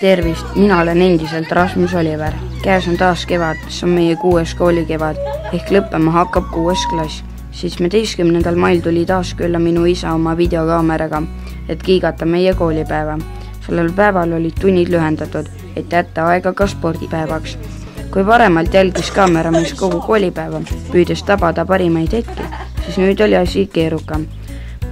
Tervist, mina olen endiselt Rasmus Oliver. Käes on taas kevad, see on meie 6. koolikevad, ehk lõppema hakkab 6. klass. 17. mail tuli taas külla minu isa oma videokaameraga, et kiigata meie koolipäeva. Sellel päeval olid tunnid lühendatud, et jätta aega ka spordipäevaks. Kui varemalt jälgis kaameramees kogu koolipäeva, püüdes tabada parimaid hetki, siis nüüd oli asi keerukam.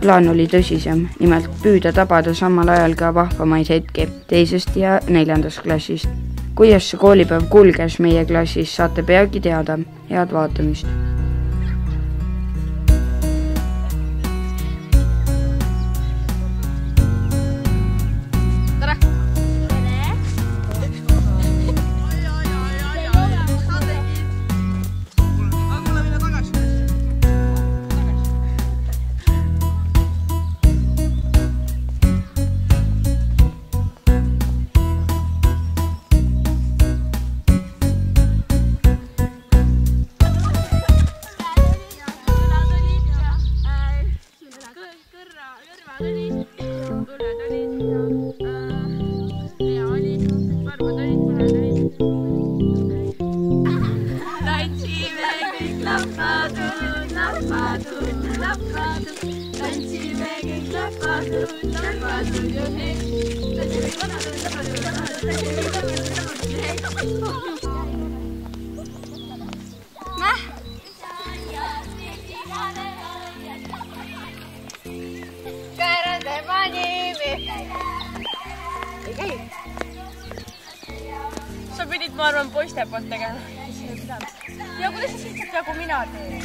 Plaan oli tõsisem, nimelt püüda tabada samal ajal ka vahvamaid hetki 2. ja 4. klassist. Kuidas see koolipäev kulges meie klassis, saate peagi teada. Head vaatamist! Sa pidid, ma arvan, poiste poolt tegema. Ja kuidas sa lihtsalt nagu mina teen?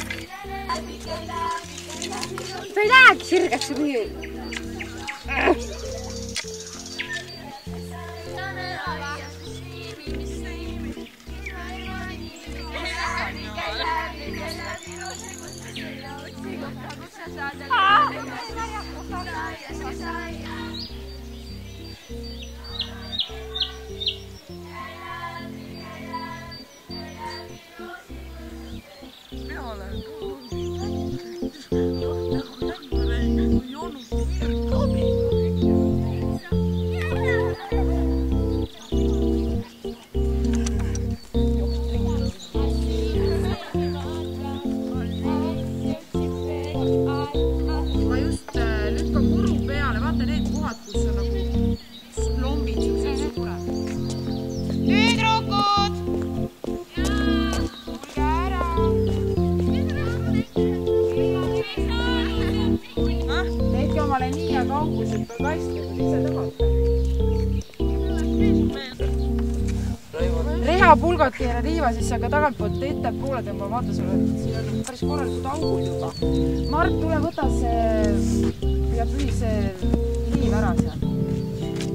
Sa ei lähegi sirgeks või? Pulgat keera riiva, siis aga tagantpoolt ettepoole tõmba, vaata sulle, siin on päris korralikud augud juba. Mart, tule võta see ja pühi see liiv ära seal.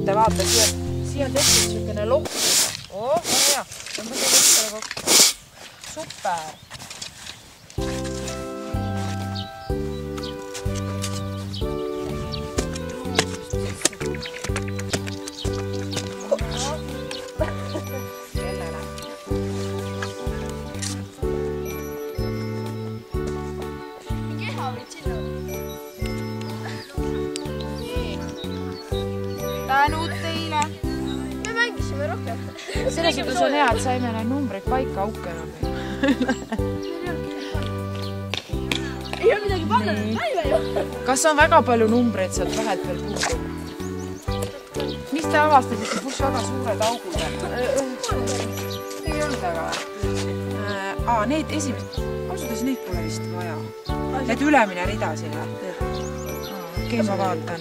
Te vaata, siia tekkis niisugune lohk. Väga hea. Tõmba see võttele kokku. Super. Tänud teile! Me mängisime rohkem. Selles suhtes on hea, et saime neid numbreid paika auke enam. Ei ole midagi panna, näime ju! Kas on väga palju numbreid sealt vahelt veel puudu? Mis te avastasite, kus väga suured augud on? Ei olnud väga või? Need esimesed, ausades neid pole vist vaja. Need ülemine rida sinna. Okei, ma vaatan.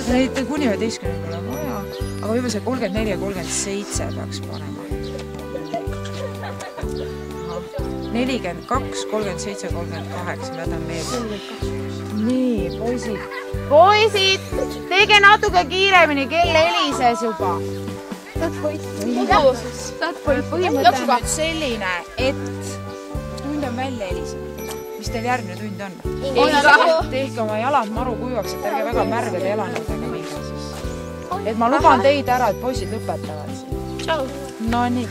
Neid kuni 11 pole vaja, aga juba see 34 ja 37 peaks panema. 42, 37, 38, jätan meelde. Nii, poisid. Poisid, tege natuke kiiremini, kell helises juba. Põhimõte on nüüd selline, et tund on välja helisenud. Mis teil järgmine tund on? Tehke oma jalad maru kuivaks, et ärge väga märgade jalanudega minge siis. Et ma luban teid ära, et poisid lõpetavad siin. Tšau. No nii.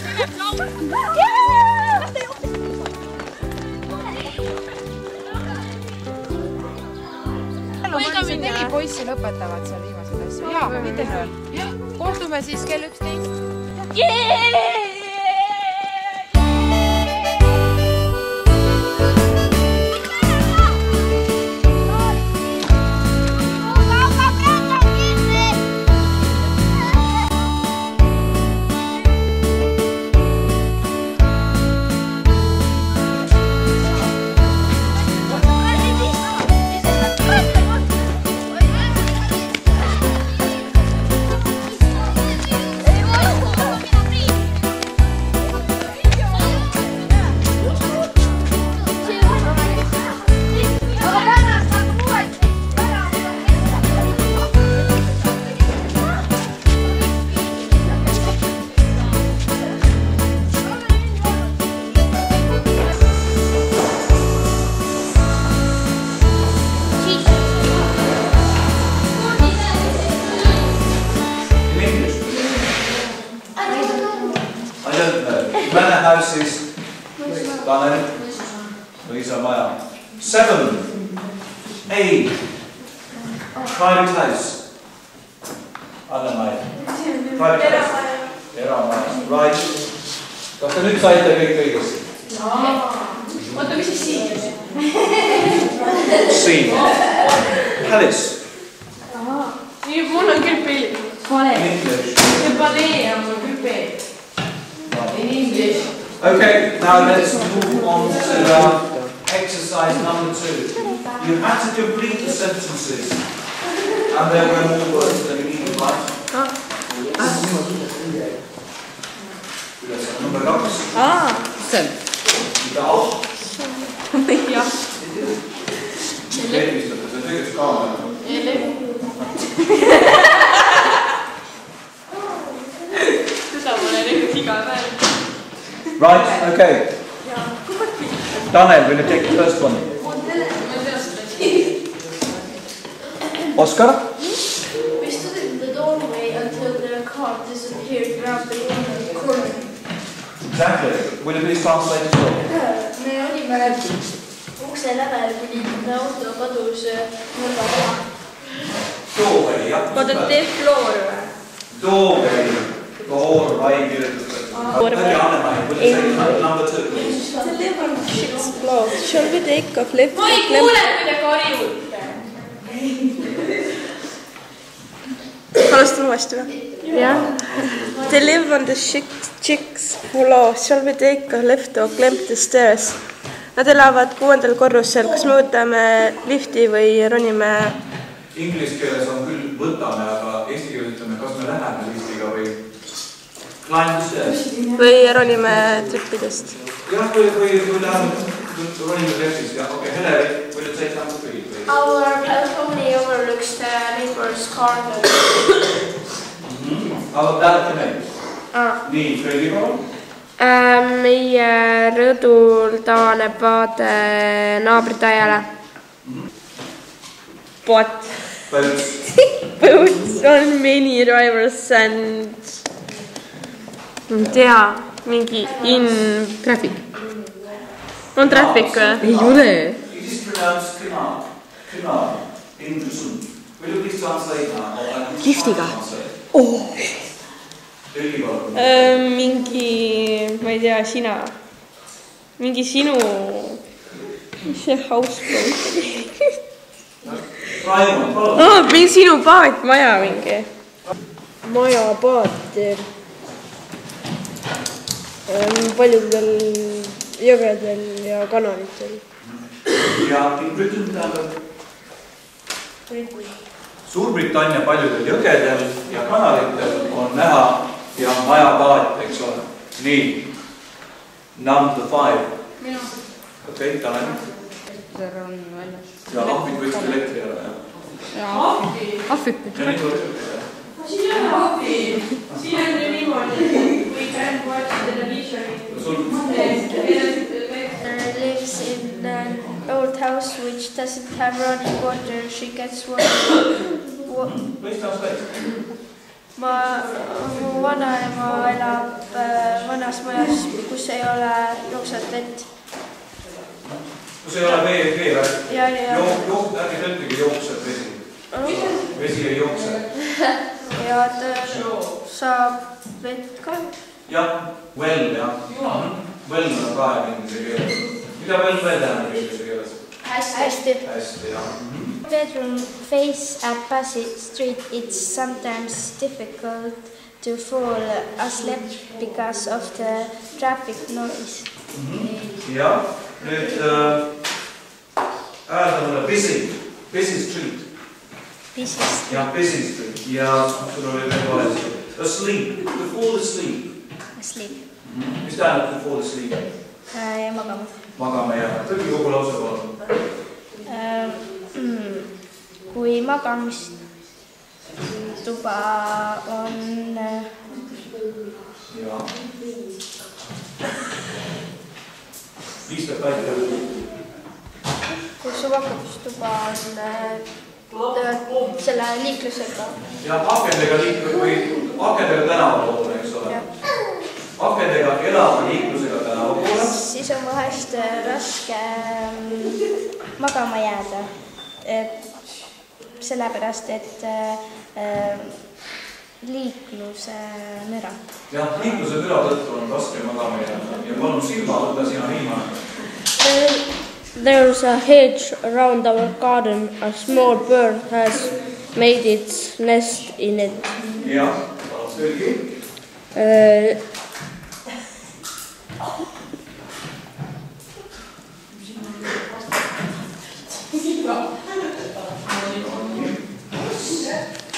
Neli poissi lõpetavad seal viimasel. seda asja. Jaa, mitte see. Jah, kohtume siis kell 11. Manor House is Tanel, Liisa Maja. 7. A. Private House. Anne-Mai. Private House. Eramaja. Right. Kas te nüüd saite kõik õigesti? Oota, mis siis siin? C. Palace. Nii, mul on küll pell. English. See palee on mul küll pell. In English. Okay, now let's move on to exercise number 2. You had to complete the sentences. And there were more words than you needed, right? Number 2. See. Mida aus? Jah. Leevistada, see on tegelikult kaamera. Seda ma olen näinud iga päev. Right, okay. Tanel, will you take the first one? Oscar? We stood in the doorway until the car disappeared around the corner. Exactly. Will you please translate as well? Me olime ukse lävel, kuni auto kadus mõrva maha. Doorway, jah. Oota, tee floor või? Doorway. Doorway kirjutatakse. Anne-Mai, will you take number 2, please? Shall we take a flip? Ma ei kuule, kui te karjute. Alustame uuesti või? Jah. They live on the chicks floor. Shall we take a lift or climb the stairs? Nad elavad 6. korrusel. Kas me võtame lifti või ronime? Inglise keeles on küll võtame, aga eesti keeles ütleme, kas me läheme liftiga või climb the stairs. Või ronime trippidest. Jah, või läheme ronime leftist. Jah, okei, Heleri, will you take number 3, please? Our balcony overlooks the neighbor's garden. Aga balcony. Nii, Fredi pool. Meie rõdul tavaneb vaade naabrite aiale. But boats on many rivers and tea, mingi in traffic. On traffic või? Ei ole. It is pronounced canal. Canal. In Rusum. Will you please translate now? Liftiga. Oh. Mingi, ma ei tea, sina. Mingi sinu. Mis see houseboat oli? Mingi sinu paat, maja mingi. Maja paat. Paljudel jõgedel ja kanalitel. Ja in Britain tähendab Suurbritannia paljudel jõgedel ja kanalitel on näha ja majapaat, eks ole. Nii. Number 5. Okei, Tanel. Terve on väljas. Ja ahvid võtsid elektri ära, jah? Jaa, ahvid. Ja nii tuleb. Siin on ahvi. Siin on ju niimoodi. We can watch television. Lives in an old house which doesn't have running water. She gets water. Please translate. Mu vanaema elab vanas majas, kus ei ole jooksvat vett. Kus ei ole vee, Ja. ärge tõltige jookseb vesi. Vesi ei jookse. ja ta saab vett ka. jah, well, jah. Well on praegu inglise keeles. Mida well tähendab inglise keeles? Hästi. Hästi, jah. Bedroom face a busy street. It's sometimes difficult to fall asleep because of the traffic noise. jah, nüüd hääldamine busy street. jah, busy street ja sul oli veel valesti. Asleep, to fall asleep. Mis tähendab to fall asleep? Magama. Magama jääma. Tõlgi kogu lause palun. Kui magamistuba on... jah. Viistab väike. Kui su magamistuba on selle liiklusega. jah, akendega tänava poole, eks ole. Akendega elava liiklusega tänava poole. Siis on vahest raske magama jääda. Sellepärast, et liikluse müra. jah, liikluse müra tõttu on raske magama jääda. Ja palun silma võtta sina viimane. There's a hedge around our garden. A small bird has made its nest in it. jah, palun tõlgi.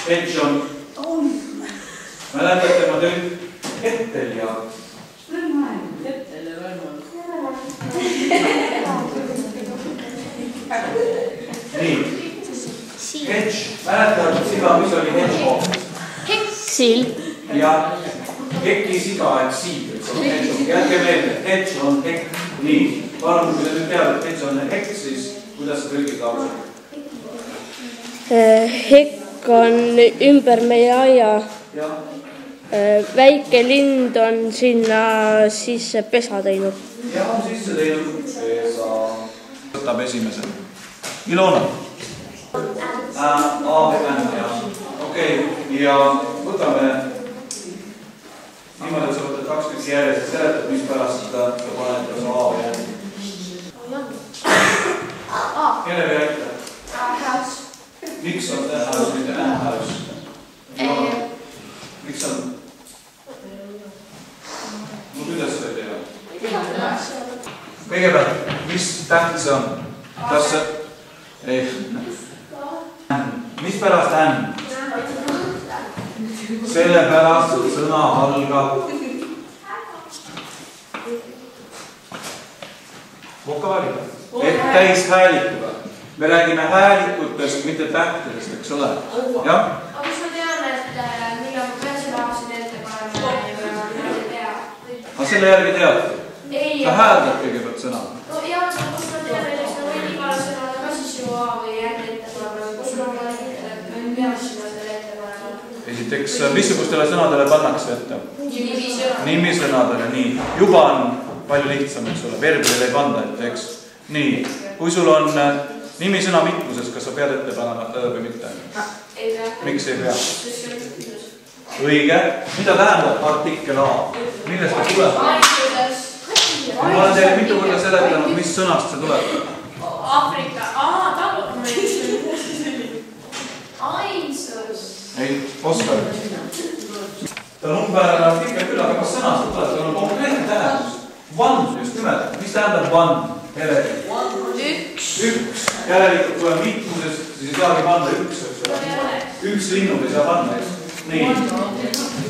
Hedge on mäletate, ma tõin Kettel ja nii Hedge, mäletad siga, mis oli hedgehog? Siil. ja heki siga ehk siid, eks ole, jätke meelde, hedge on hekk. nii, palun, kui te nüüd tead, et hedge on hekk, siis kuidas sa tõlgid lause? Hekk on ümber meie aia. Väike lind on sinna sisse pesa teinud. jah, on sisse teinud pesa. Võtab esimese. Ilona. A-N, jah. Okei, ja võtame niimoodi, et sa võtad 2 tükki järjest ja seletad, mis pärast sa paned ka sa A järgi. Kelle või aita? House. Miks on the house, mitte a house? Miks on? No kuidas sa ei tea? Kõigepealt, mis täht see on? Kas see... Ei. Mis pärast än? Sellepärast, et sõna algab. Vokka valida. Et täis häälikuga. Me räägime häälikutest, mitte tähtedest, eks ole? jah? Aga kus ma tean, et millal ma pean selle aastaid ette panema ja ma ei tea? Aga selle järgi tead? Ei. Sa hääldad kõigepealt sõna. No jah, kus ma tean, et ma võin igale sõnale ka siis ju A või järgi ette panema. Kus ma pean sinna selle ette panema? Esiteks, missugustele sõnadele pannakse ette? Nimisõnadele, nii. Juba on palju lihtsam, eks ole. Verbidele ei panda ette, eks? Nii. Kui sul on nimisõna mitmuses, kas sa pead ette panema või mitte? Ei pea. Miks ei pea? Õige. Mida tähendab artikkel A? Millest ta tuleb? Ma olen teile mitu korda seletanud, mis sõnast see tuleb. Afrika. Ainsus. Ei, Oskar. Ta on umbärane artikkel küll, aga kas sõnast ta tuleb? Ta on konkreetne tähendus. One, just nimelt. Mis tähendab one? Üks. Järelikult kui on mitmusest, siis ei saagi panna üks. Üks linnub ei saa panna. Nii.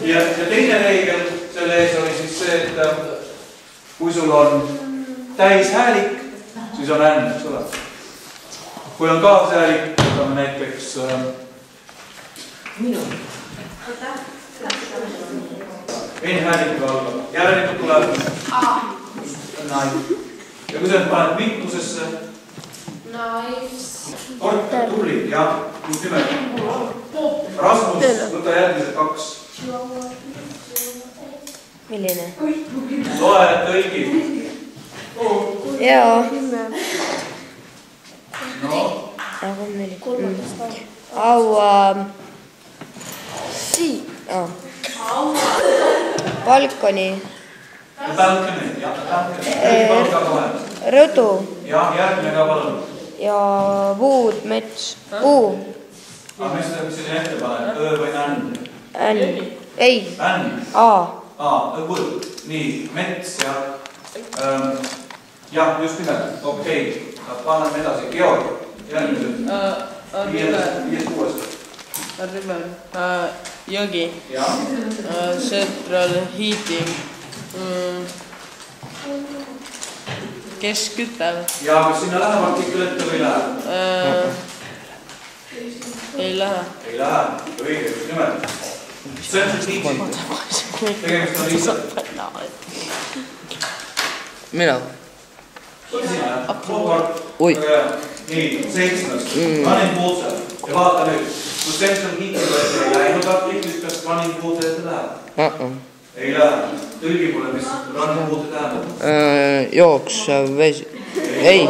Ja teine reegel selle ees oli siis see, et kui sul on täishäälik, siis on änn, eks ole. Kui on kaashäälik, võtame näiteks N-häälikuga algab. Järelikult tuleb nai. Ja kui sa nüüd paned mitmusesse? Korter, tubli, jah, just nimelt. Rasmus, võta järgmised 2. Milline? Loe tõlgi. Jaa. No. Au balkoni, rõdu ja järgmine ka palun. ja puud, mets, puu. Aga mis selline ettepanek, öö või nänn? Ei, A. Õpud, nii, mets ja jah, just nimelt, okei. Paneme edasi, Georg, järgmised. Viies kuues. Jõgi. Central heating. Kes kütab? Ja kas sinna läheb artikkel ette või läheb? Ei lähe. Ei lähe, õige, just nimelt. Central heating. Tegemist on lihtsalt. Mina. Oi. Nii, 7. Running water. Ja vaata nüüd, kui central heating ei läinud artiklis, kas running water ette läheb? Ei lähe. Tõlgi pole, mis running water tähendab? Jooksev vesi. Ei,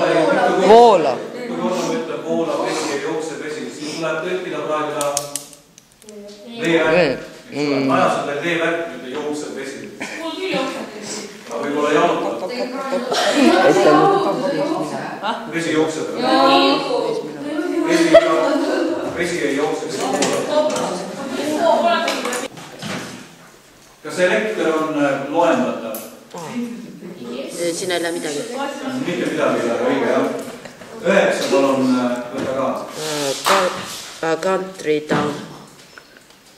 voola. Kui kolm ütleb voola vesi ja jooksev vesi, siis tuleb tõlkida praegu ta veevärk. Majas on teil veevärk, nüüd jooksev vesi. Mul küll jooksev vesi. Aga võib-olla jalutab. Vesi jookseb. Vesi ei jookse. Kas elekter on loendatav? Siin ei lähe midagi. Mitte midagi ei lähe, õige jah. 9 palun võtta ka. Country town.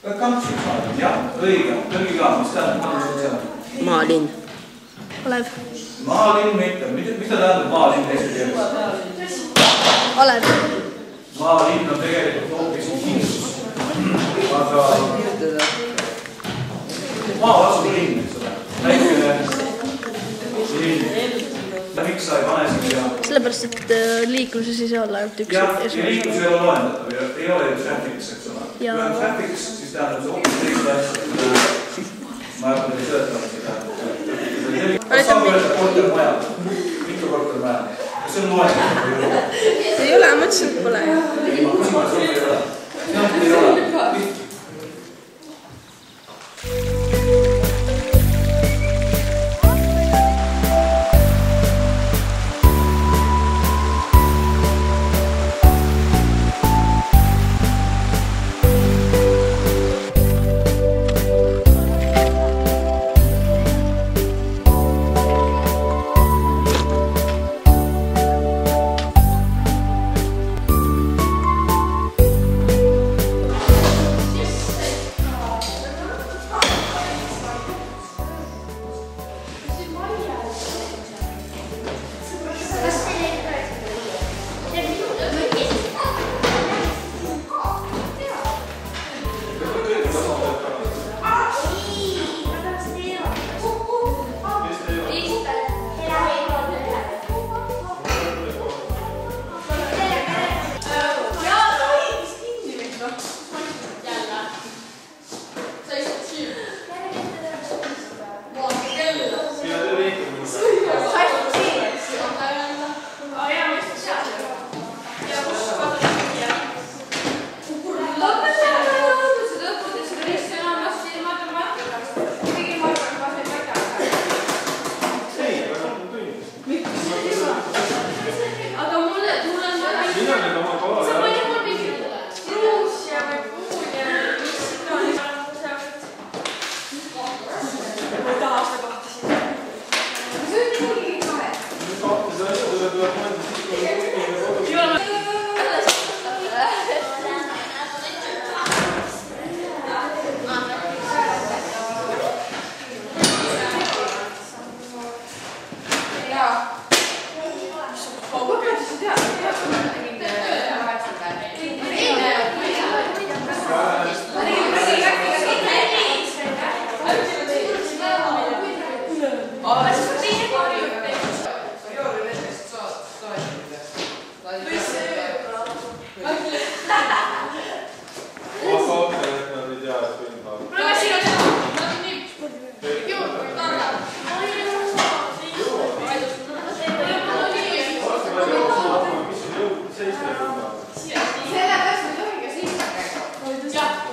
Country town, jah, õige. Tõlgi ka, mis tähendab? Maalinn. Olev. Maalinn mitte. Mis ta tähendab maalinn eesti keeles? Olev. Maalinn on tegelikult hoopis kindlus. Aga maa asub linn, eks ole. Väikene linn. Miks sa ei pane siia? Sellepärast, et liikluses ei saa olla ainult üks. Ja liiklus ei ole loendatav. Ei ole ju traffics, eks ole. Kui on traffics, siis tähendab see hoopis teised asjad. Ma ei hakka töötama seda. Kas saab öelda kortermaja? Mitu kortermaja? Kas see on loendatav? Ei ole, mõtlesin, et pole. Ei, ma küsin, kas ei ole. Jah, ei ole.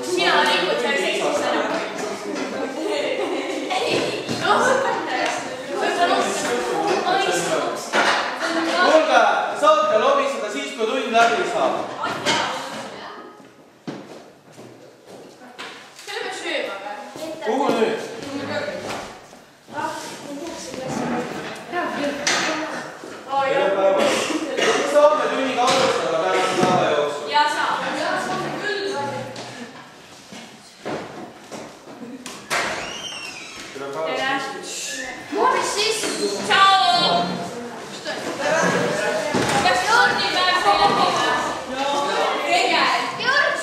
Sina liigud seal seisma. Kuhu nüüd? Tere päeva. Saame tunniga alustada tänase päeva jooksul. Ja saame küll. Tere päeva. Mis siis? Tšau! Kas Jordi päev teile teile? Tegelikult.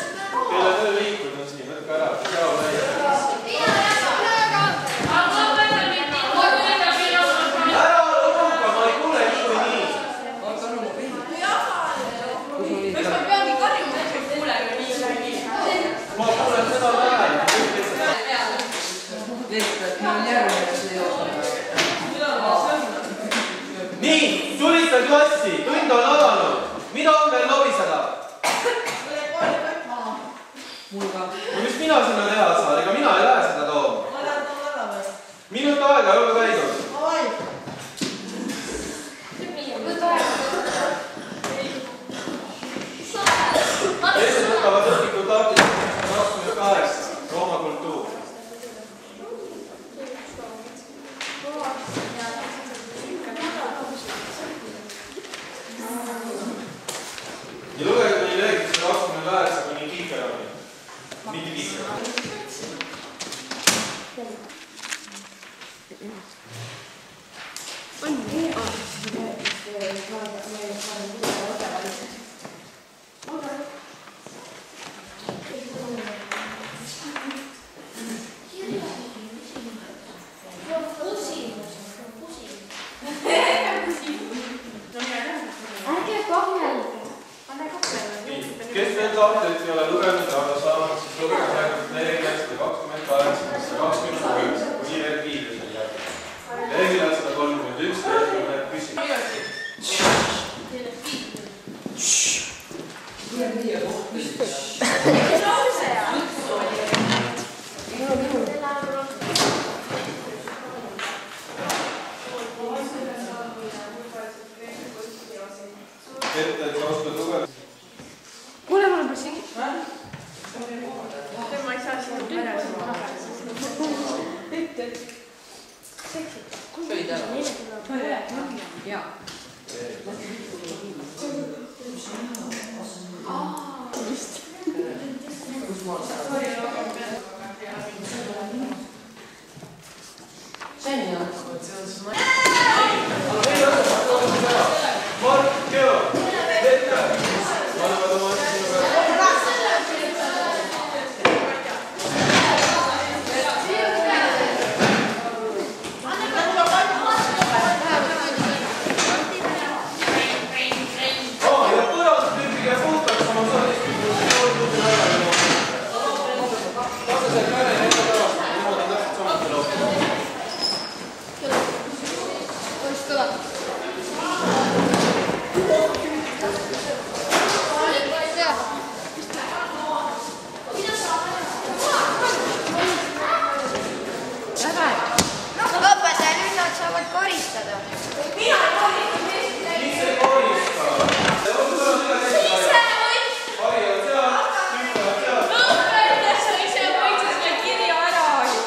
Kelle töö liikud on siin? Võtke ära. Tšau näide. Nii, tulistad klassi, tund on alanud. Mida on veel lobiseda? Mis mina sinna teha saan? Ega mina ei lähe seda tooma. Minut aega, ei ole käidud. Teised võtavad õpikud tarkist 28, Rooma kultuur. Ja lugege kuni lehekülje 29 kuni Kiikeroni. Mitte Kiikeroni. Kes veel tahtelt ei ole lugenud ja aga saanud, siis lugege praegu leheküljed 128, 129 kuni veel kiirusel jääb. Leheküljed 131 leheküljed küsimus. Ette, et sa oskad lugeda. Kuule, mul on passi. Ma ei saa siin pärast. Sõid ära. Jaa. Kus ma olen? See on hea. Mark, Keo, Ette. Annavad oma asju peale. Ja põrandad tüüpiga puhtaks oma saalist, kui see ära ei ole. Lase see käre enda pärast, niimoodi täpselt samuti loobib. Õpetaja, nüüd nad saavad koristada. Mis see korista? Ise või? Hari on seal, tüüp on seal. Õpetaja, sa ise võid selle kirja ära ju.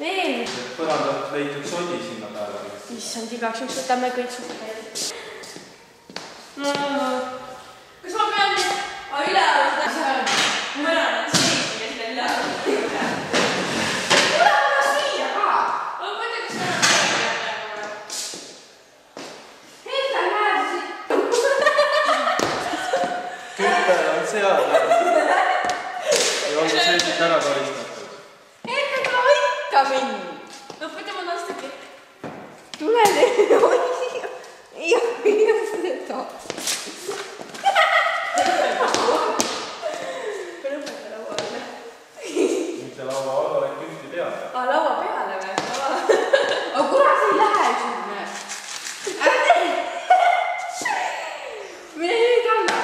Veel. Põrandalt leitud sodi sinna peale. Issand, igaks juks võtame kõik suhted. Kas ma pean nüüd üle arvata? Mõne on seisma, kes meil üle arvata. Tule ma siia ka. Ma mõtlen, kas meil on seisma. Hetkel näed. Küppel on seal. Ei olnud seisik ära karistatud. Hetkel ma ikka mind. Õpetaja, ma tahan seda kõik. Tule nüüd. Ja seda. Mitte laua alla, vaid künti peale. Laua peale või? Aga kurat ei lähe sinna. Ära tee. Mine nüüd anna.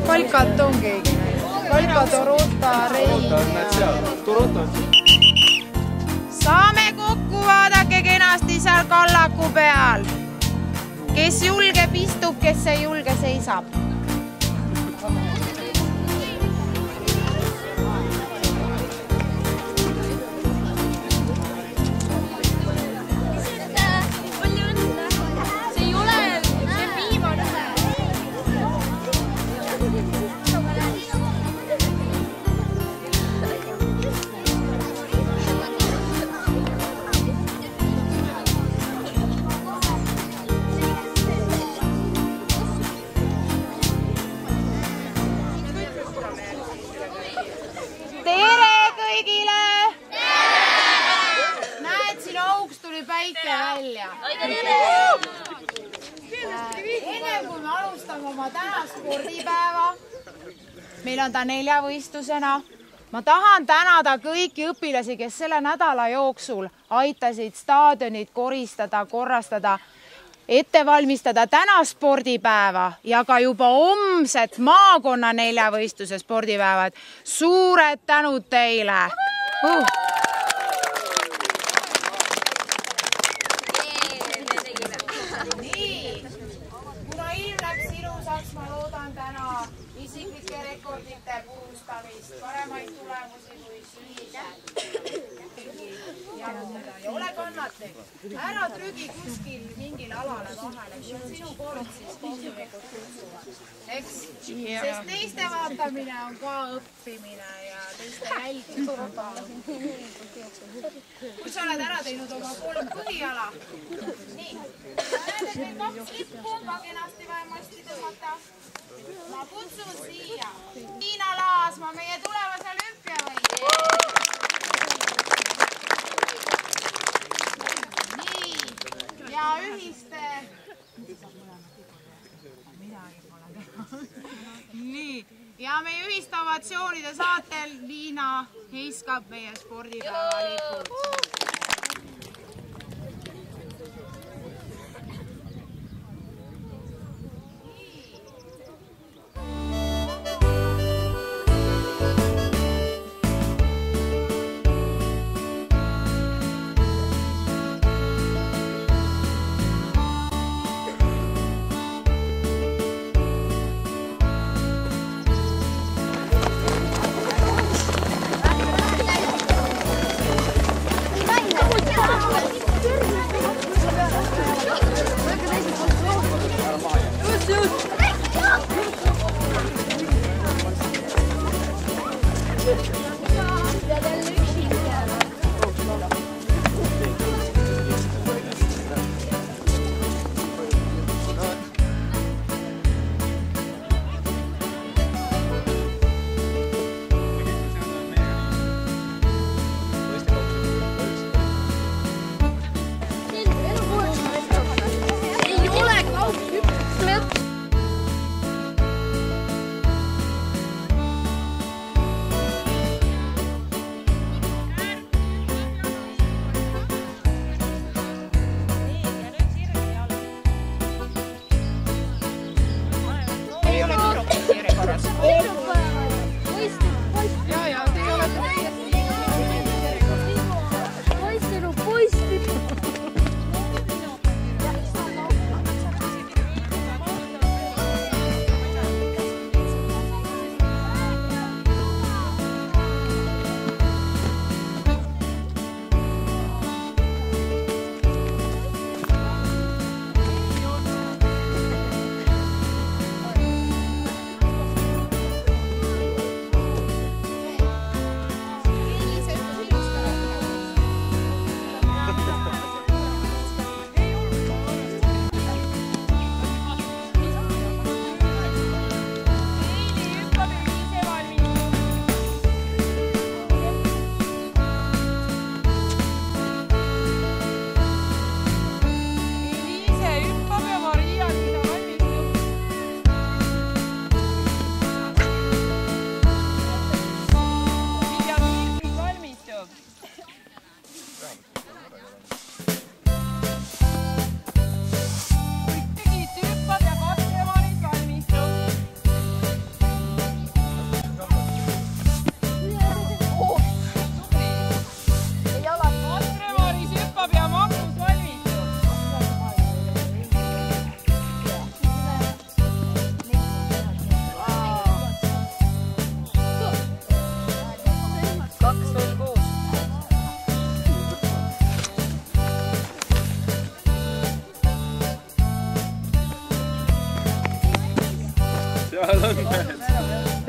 Kalkat on keegi. Kalka, Dorota, Rein ja... Saame kokku, vaadake kenasti seal kallaku peal. Kes julgeb istub, kes ei julge seisab. Enne kui me alustame oma tänast spordipäeva, meil on ta 4-võistlusena. Ma tahan tänada kõiki õpilasi, kes selle nädala jooksul aitasid staadionit koristada, korrastada, ette valmistada täna spordipäeva ja ka juba homset maakonna 4-võistluse spordipäevad. Suured tänud teile! Ma loodan täna isiklike rekordite puustamist, paremaid tulemusi kui sügisel. Ja ole kannatlik. Ära trügi kuskil mingil alale vahele. Kui on sinu kord, siis kohtulikud kutsuvad. Eks? Sest teiste vaatamine on ka õppimine ja teiste jälgimine on ka õppimine. Kui sa oled ära teinud oma 3 põhiala. Nii. Näed, et meil 2 lippu on kenasti vaja masti tõmmata. Ma kutsun siia Tiina Laasma, meie tulevas olümpiavõitja. Nii, ja ühiste... Nii, ja meie ühiste ovatsioonide saatel Liina heiskab meie spordipäeva lipud.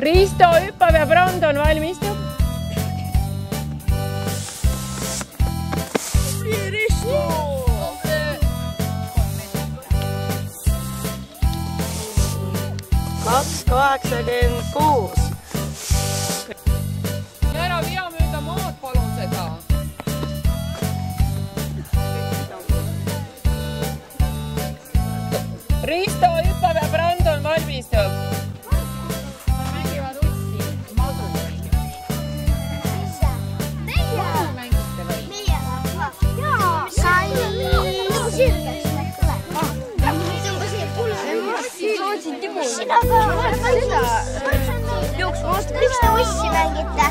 Risto hüppab ja Brandon valmistub. Risto! 2,86. Ära via mööda maad, palun seda. Risto hüppab ja Brandon valmistub. Mängivad ussi. Madu. Madu mängite või? Jaa, sai. Sirgeks läks üle. Sina ka seda jooksma. Miks te ussi mängite?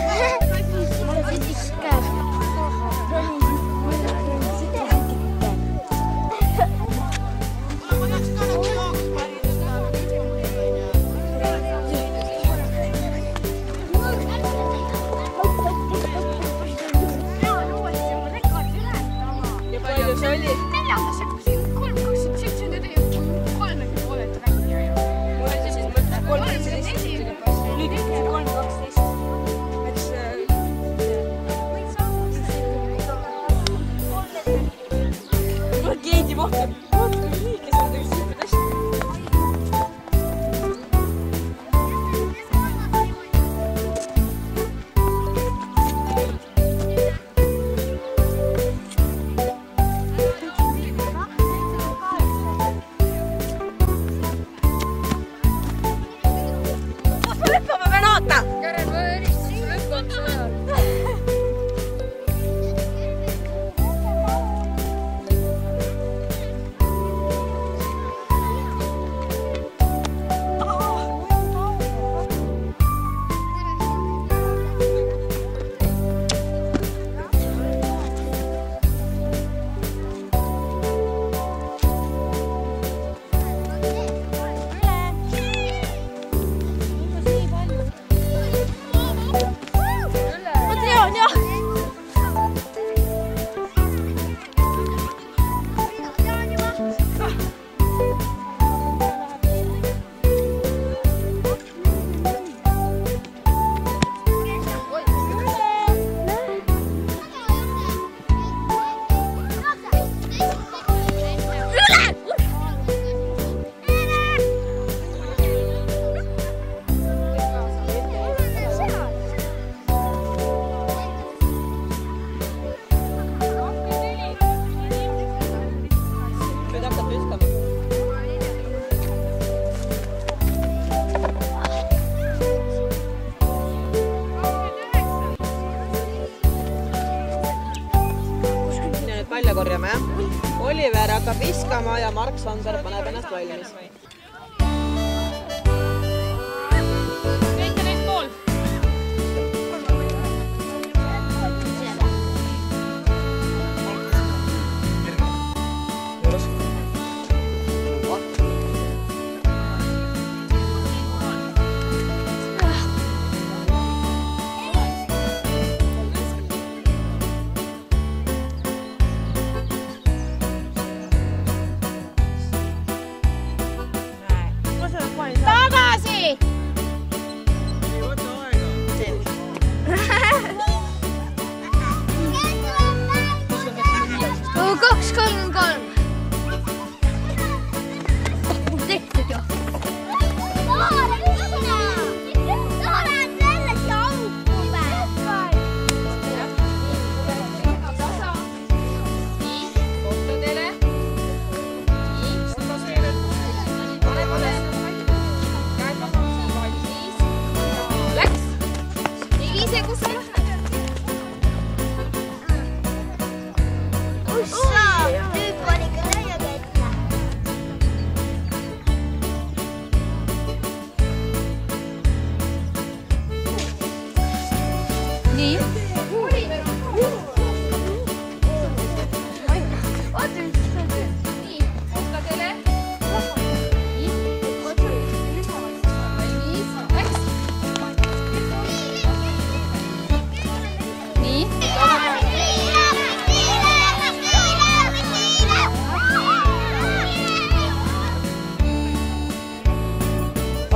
Välja korjame, jah? Oliver hakkab viskama ja Mark Sander paneb ennast valmis. Kõik on eest pool. Tagasi! Ei võta aega. 2, 3, 3. Tehtud ju.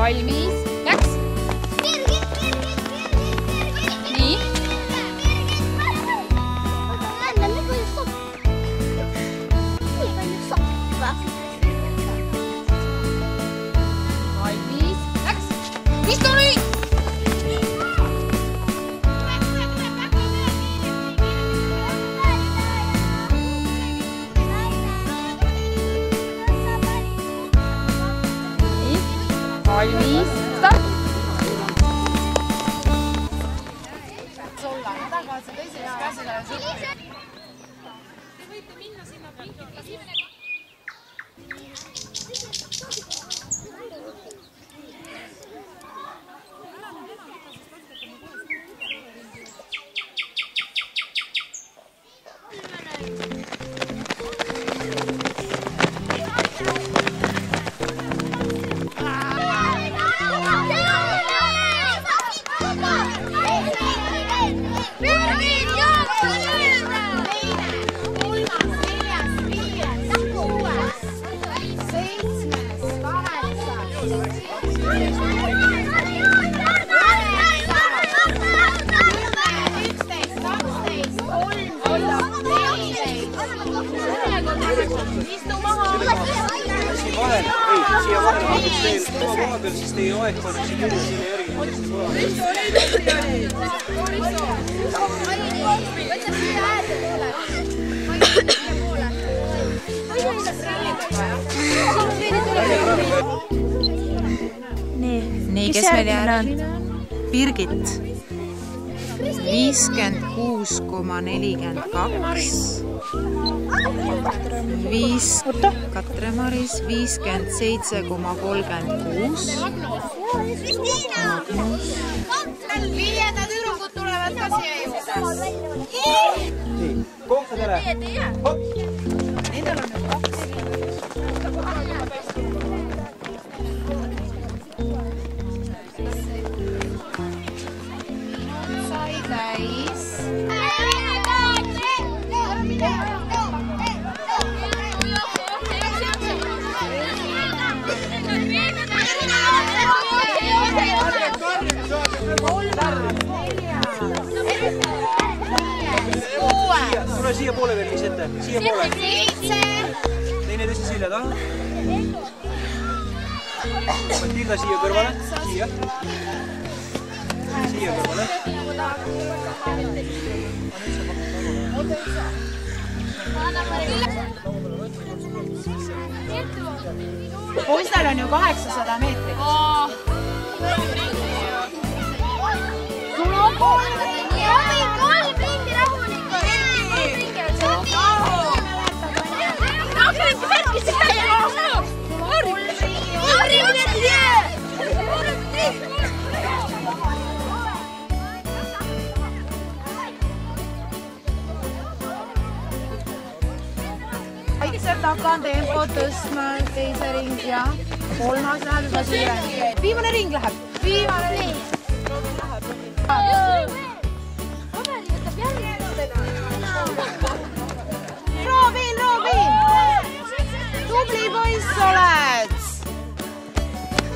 Valmis, läks! valmis, start! Solla, ma tagad see teiseks käsile ja sõppi. Te võite minna sinna pingi. Siis teie aeg paneb siin üle selle järgi. Nii, kes meil järgmine on? Birgit. 56,42. Katre-Maris 57,36. Viiendad ürungud tulevad ka siia juurde. Nii, kohtadele. Nendel on nüüd 2. Sai täis. Tule siia poole veel, mis ette. Siia poole. Teine tõsi selja taha. Matilda siia kõrvale. Siia. Siia kõrvale. Poistel on ju 800 meetrit. Sul on 3 ringi rahulikult. Vaikselt hakkan tempo tõstma, teise ring ja 3. läheb juba siireni. Viimane ring läheb. Viimane ring. Robin! Tubli poiss oled!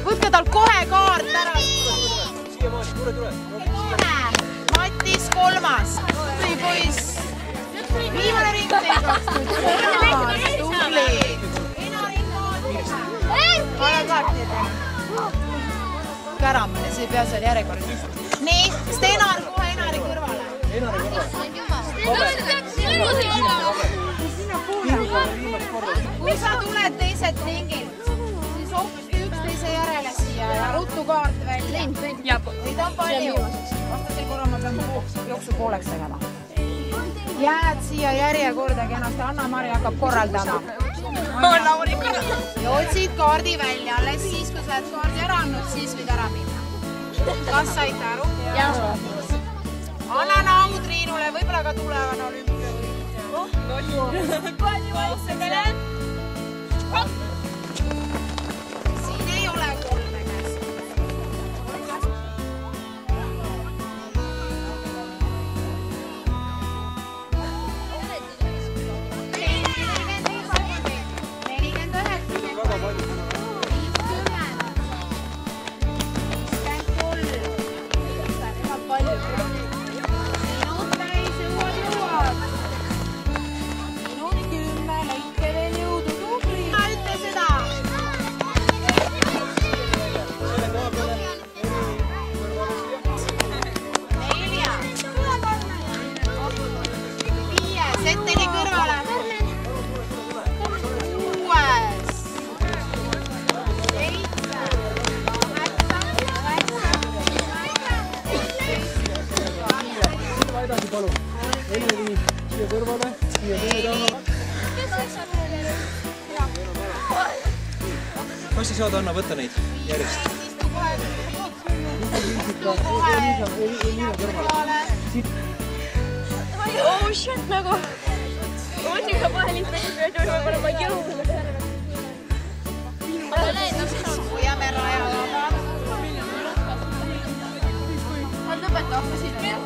Võtke tal kohe kaart ära. Mattis 3. Tubli poiss. Viimane ring teil 2. Tubli. Pane kaarti ette. Käramine, see ei pea seal järjekorras. Nii, Stenar kohe Enari kõrvale. Kui sa tuled teiselt ringilt, siis hoopiski üksteise järele siia ja ruttu kaart välja. Neid on palju. Vastasel korral ma pean jooksu pooleks tegema. Jääd siia järjekorda kenasti, Anna-Mari hakkab korraldama. Ja otsid kaardi välja, alles siis, kui sa oled kaardi ära andnud, siis võid ära minna. Kas saite aru? Anna naud Triinule, võib-olla ka tulevane olümpiavõitja. Palju aussedele! Siin ei ole 3 käes. Minut täis, jõuad. Minut 10, lõike veel kõrvale. Siia teine taha. Kas sa saad, Anna, võtta neid järjest? Oh shit, nagu on juba vahelist nägid, võib-olla ma jõuan. Jääme rajale. Ma lõpetan hakkasin veel.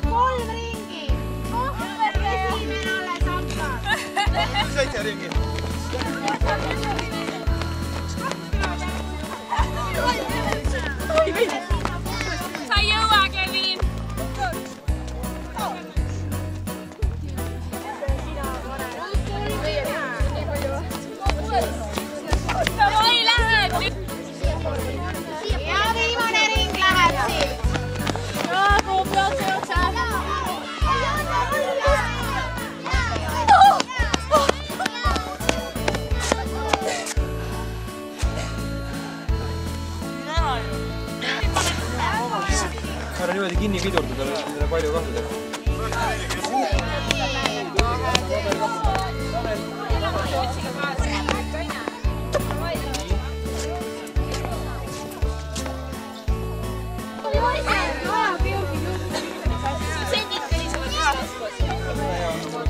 3 ringi. Esimene alles hakkab. 7 ringi. Sa ei jõua, Kevin! Davai, lähed nüüd! Ja viimane ring läheb siin. Bravo, pead jooksev! Ära niimoodi kinni pidurdada, võiks nendele palju kahju teha.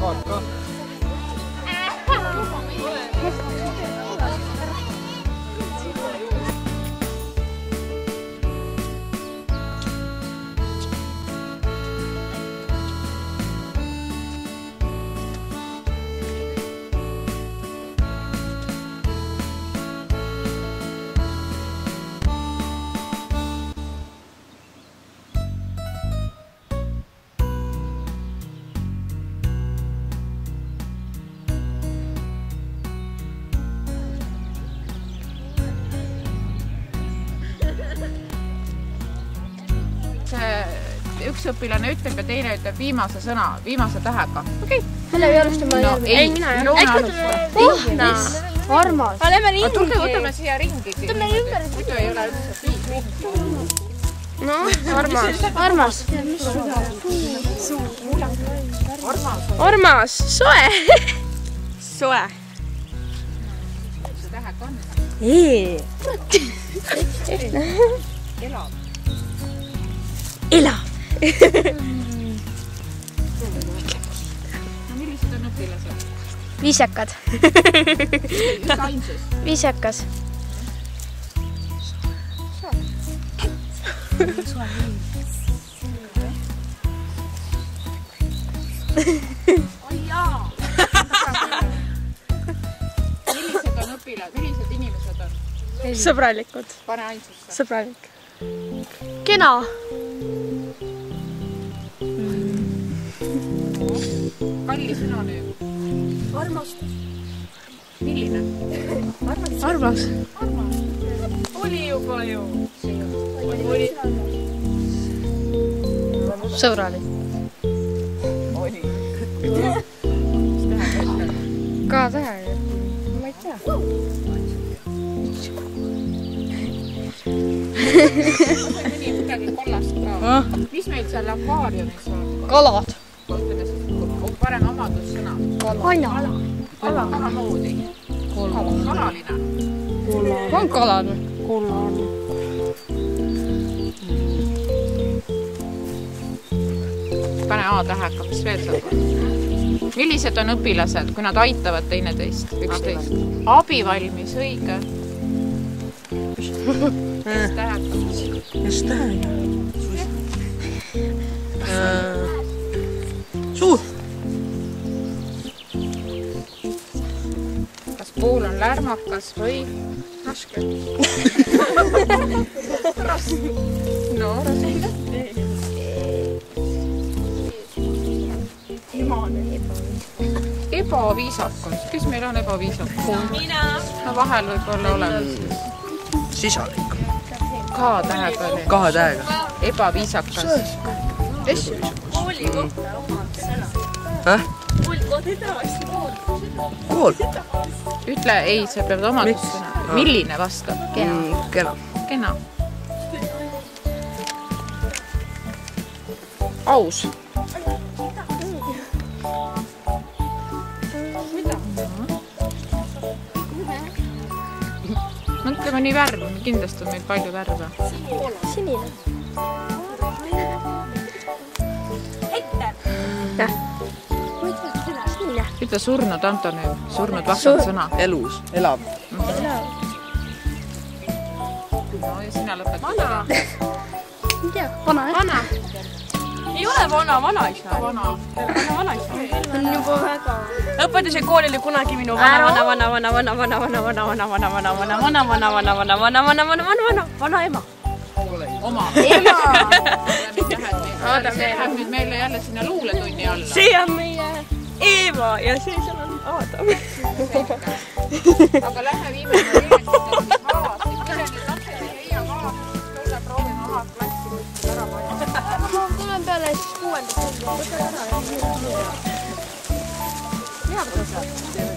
Kaart ka. Üks õpilane ütleb ja teine ütleb viimase sõna, viimase tähega. Okei. Mille ei alustama järgi? Ei, mina ei alusta. Puhna. Armas. Lähme ringi. Tulge, võtame siia ringi. Võtame ümber. Muidu ei ole üldse. No, armas. Armas. Armas. Soe. Soe. Mis tähega on? Elav. Elav. No millised on õpilased? Viisakad. Üks ainsus. Viisakas. Oi jaa! Millised on õpilased? Millised inimesed on? Sõbralikud. Pane ainsusse. Sõbralik. Kena. Kalli sünonüüm. Armastus. Milline? Armas. Oli juba ju. Sõbralik. Oli. Mis tähega ütleb? Ka tähega. Ma ei tea. Mõni midagi kollast ka. Mis meil seal akvaariumis on? Kalad. Ütleme siis parem omadussõna. Kana. Kalamoodi. Kalaline. On kalad. Pane A-tähega, mis veel saab? Millised on õpilased, kui nad aitavad teineteist, üksteist? Abivalmis, õige. Mis tähega? Mis tähega? Suur. Kas pool on lärmakas või raske? No, raske. Ebaviisakus. Kes meil on ebaviisakus? Mina. No vahel võib olla olemas. Sisalik. K-tähega oli. K-tähega. Ebaviisakas. Kooli kohta omad sõna. Häh? Kooli kohta tavaliselt kool. Kool. Ütle ei, see peab omadussõna. Milline vastab? Kena. Kena. Aus. vaatame nii värv, kindlasti on meil palju värve. Sinine. Jah. Ütle surnud Antonüüm, surnud vahvad sõna. Elus, elab. No ja sina lõpetad. Vana. Ei tea, vana. Vana. Ei ole vana, vanaisa. Vana. Vanaisa. On juba väga. Õpetasin koolil kunagi minu vana ema. Oma. Ema. Läheb nüüd meile jälle sinna luuletunni alla. See on meie Eva ja see seal on Adam. Aga lähme viime veestada haavasti. Kui need lapsed ei leia haavasti, siis tulle proovime oma klassi võtta ära vaja. Ma tulen peale siis 6. Võtad ära. Hea, kuidas saab?